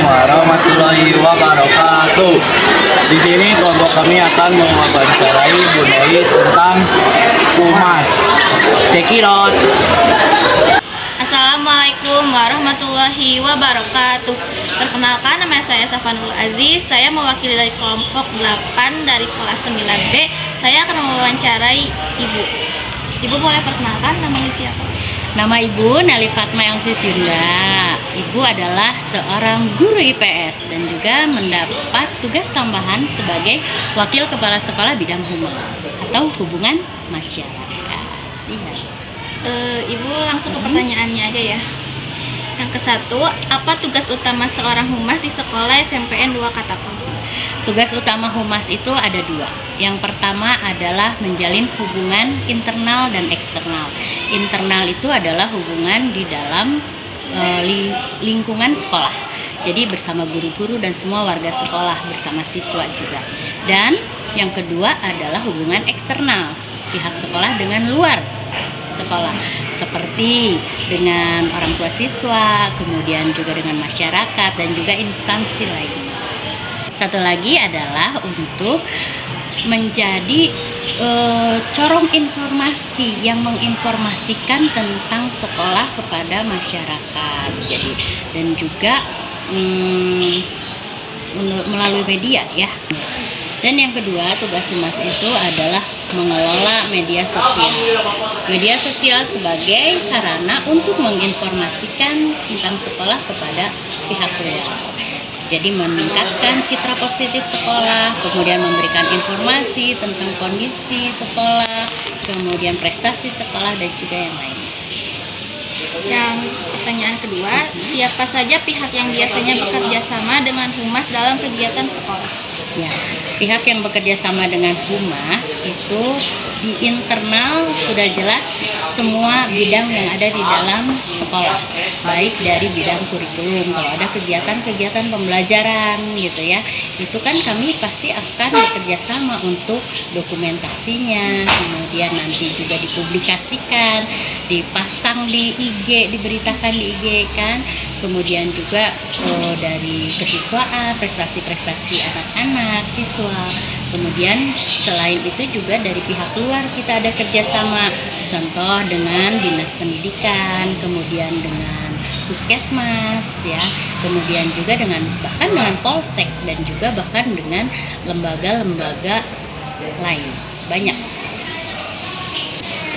warahmatullahi wabarakatuh. Di sini kelompok kami akan mewawancarai Bu Nei tentang humas. Check it out. Assalamualaikum warahmatullahi wabarakatuh. Perkenalkan, nama saya Safanul Aziz. Saya mewakili dari kelompok 8 dari kelas 9B. Saya akan mewawancarai Ibu. Ibu boleh perkenalkan namanya siapa? Nama Ibu Nelly Fatma Elsis Yunda. Ibu adalah seorang guru IPS dan juga mendapat tugas tambahan sebagai Wakil Kepala Sekolah Bidang Humas atau Hubungan Masyarakat. Iya. Ibu langsung ke pertanyaannya aja ya. Yang ke-1, apa tugas utama seorang humas di sekolah SMPN 2 Katapang? Tugas utama humas itu ada 2. Yang pertama adalah menjalin hubungan internal dan eksternal. Internal itu adalah hubungan di dalam lingkungan sekolah. Jadi bersama guru-guru dan semua warga sekolah, bersama siswa juga. Dan yang kedua adalah hubungan eksternal, pihak sekolah dengan luar sekolah, seperti dengan orang tua siswa, kemudian juga dengan masyarakat dan juga instansi lainnya. Satu lagi adalah untuk menjadi corong informasi yang menginformasikan tentang sekolah kepada masyarakat. Jadi dan juga melalui media ya. Dan yang kedua, tugas humas itu adalah mengelola media sosial. Media sosial sebagai sarana untuk menginformasikan tentang sekolah kepada pihak luar. Jadi meningkatkan citra positif sekolah, kemudian memberikan informasi tentang kondisi sekolah, kemudian prestasi sekolah dan juga yang lain. Yang pertanyaan kedua, siapa saja pihak yang biasanya bekerja sama dengan humas dalam kegiatan sekolah? Ya, pihak yang bekerja sama dengan humas itu di internal sudah jelas semua bidang yang ada di dalam sekolah, baik dari bidang kurikulum, kalau ada kegiatan-kegiatan pembelajaran gitu ya, itu kan kami pasti akan bekerja sama untuk dokumentasinya, kemudian nanti juga dipublikasikan, dipasang di IG, diberitakan di IG kan, kemudian juga dari kesiswaan, prestasi-prestasi anak-anak, siswa. Kemudian selain itu juga dari pihak luar kita ada kerjasama, contoh dengan dinas pendidikan, kemudian dengan puskesmas ya, kemudian juga dengan bahkan dengan polsek dan juga bahkan dengan lembaga-lembaga lain, banyak.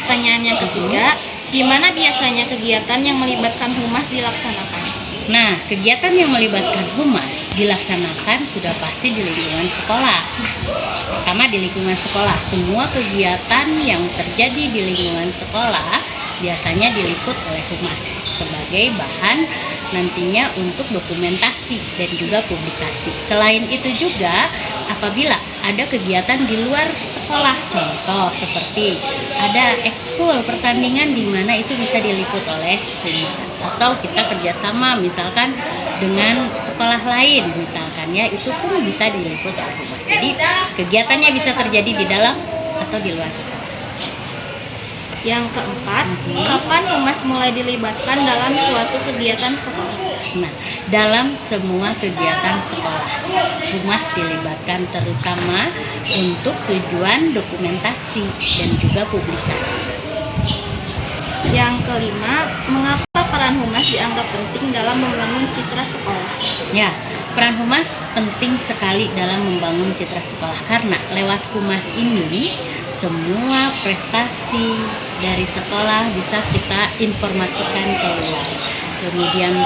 Pertanyaan yang ketiga, gimana biasanya kegiatan yang melibatkan humas dilaksanakan? Nah, kegiatan yang melibatkan humas dilaksanakan sudah pasti di lingkungan sekolah. Pertama di lingkungan sekolah, semua kegiatan yang terjadi di lingkungan sekolah biasanya diliput oleh humas sebagai bahan nantinya untuk dokumentasi dan juga publikasi. Selain itu juga apabila ada kegiatan di luar sekolah, contoh seperti ada ekskul pertandingan di mana itu bisa diliput oleh humas, atau kita kerjasama misalkan dengan sekolah lain misalkan ya, itu pun bisa diliput oleh humas. Jadi kegiatannya bisa terjadi di dalam atau di luar sekolah. Yang keempat, kapan humas mulai dilibatkan dalam suatu kegiatan sekolah? Nah, dalam semua kegiatan sekolah, humas dilibatkan terutama untuk tujuan dokumentasi dan juga publikasi. Yang kelima, mengapa peran humas dianggap penting dalam membangun citra sekolah? Ya, peran humas penting sekali dalam membangun citra sekolah karena lewat humas ini semua prestasi dari sekolah bisa kita informasikan keluar. Kemudian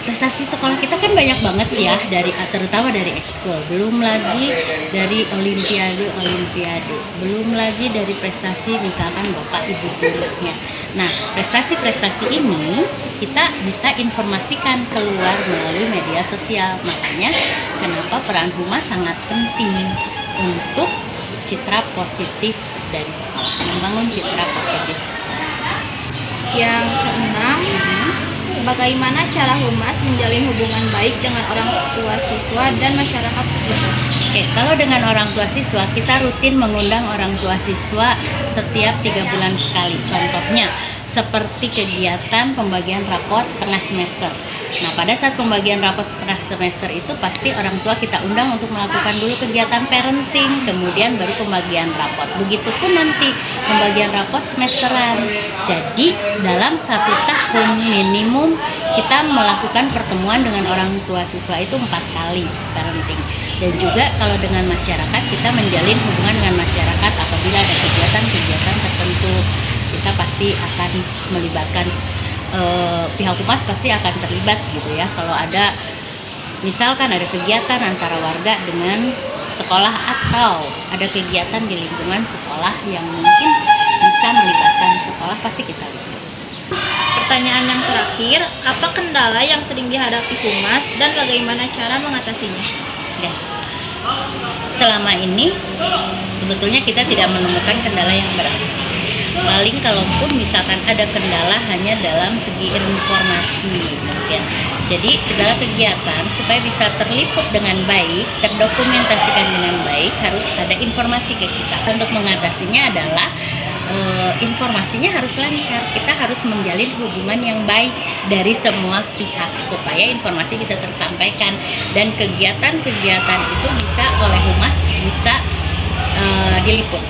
prestasi sekolah kita kan banyak banget ya, terutama dari ekskul, belum lagi dari olimpiade, belum lagi dari prestasi misalkan bapak ibu gurunya. Nah, prestasi-prestasi ini kita bisa informasikan keluar melalui media sosial. Makanya kenapa peran humas sangat penting untuk citra positif dari sekolah, membangun citra positif sekolah. Yang keenam, bagaimana cara humas menjalin hubungan baik dengan orang tua siswa dan masyarakat sekitar? Oke, kalau dengan orang tua siswa, kita rutin mengundang orang tua siswa setiap 3 bulan sekali. Contohnya, seperti kegiatan pembagian rapot tengah semester. Nah, pada saat pembagian rapot tengah semester itu pasti orang tua kita undang untuk melakukan dulu kegiatan parenting, kemudian baru pembagian rapot. Begitupun nanti pembagian rapot semesteran. Jadi dalam 1 tahun minimum kita melakukan pertemuan dengan orang tua siswa itu 4 kali parenting. Dan juga kalau dengan masyarakat, kita menjalin hubungan dengan masyarakat apabila ada kegiatan-kegiatan tertentu. Kita pasti akan melibatkan pihak humas, pasti akan terlibat gitu ya. Kalau ada misalkan ada kegiatan antara warga dengan sekolah atau ada kegiatan di lingkungan sekolah yang mungkin bisa melibatkan sekolah, pasti kita libat. Pertanyaan yang terakhir, apa kendala yang sering dihadapi humas dan bagaimana cara mengatasinya? Ya. Selama ini sebetulnya kita tidak menemukan kendala yang berat. Paling kalaupun misalkan ada kendala hanya dalam segi informasi mungkin. Jadi segala kegiatan supaya bisa terliput dengan baik, terdokumentasikan dengan baik, harus ada informasi ke kita. Untuk mengatasinya adalah informasinya harus lancar. Kita harus menjalin hubungan yang baik dari semua pihak supaya informasi bisa tersampaikan dan kegiatan-kegiatan itu bisa oleh humas bisa diliput.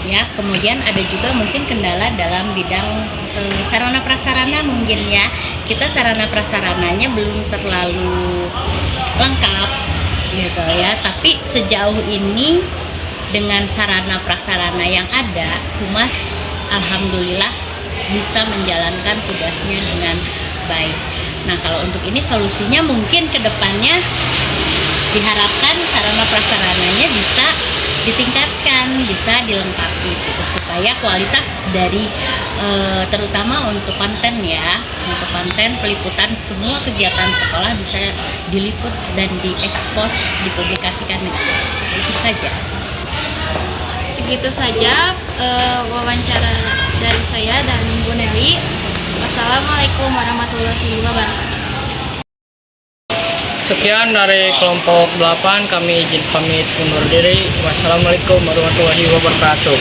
Ya, kemudian ada juga mungkin kendala dalam bidang sarana prasarana mungkin ya. Kita sarana prasarananya belum terlalu lengkap gitu ya. Tapi sejauh ini dengan sarana prasarana yang ada, humas alhamdulillah bisa menjalankan tugasnya dengan baik. Nah, kalau untuk ini solusinya mungkin ke depannya diharapkan sarana prasarananya bisa ditingkatkan, bisa dilengkapi gitu, supaya kualitas dari terutama untuk konten ya, untuk konten peliputan semua kegiatan sekolah bisa diliput dan diekspos, dipublikasikan dengan baik. Itu saja. Segitu saja wawancara dari saya dan Bu Nelly. Wassalamualaikum warahmatullahi wabarakatuh. Sekian dari kelompok 8, kami izin pamit undur diri. Wassalamualaikum warahmatullahi wabarakatuh.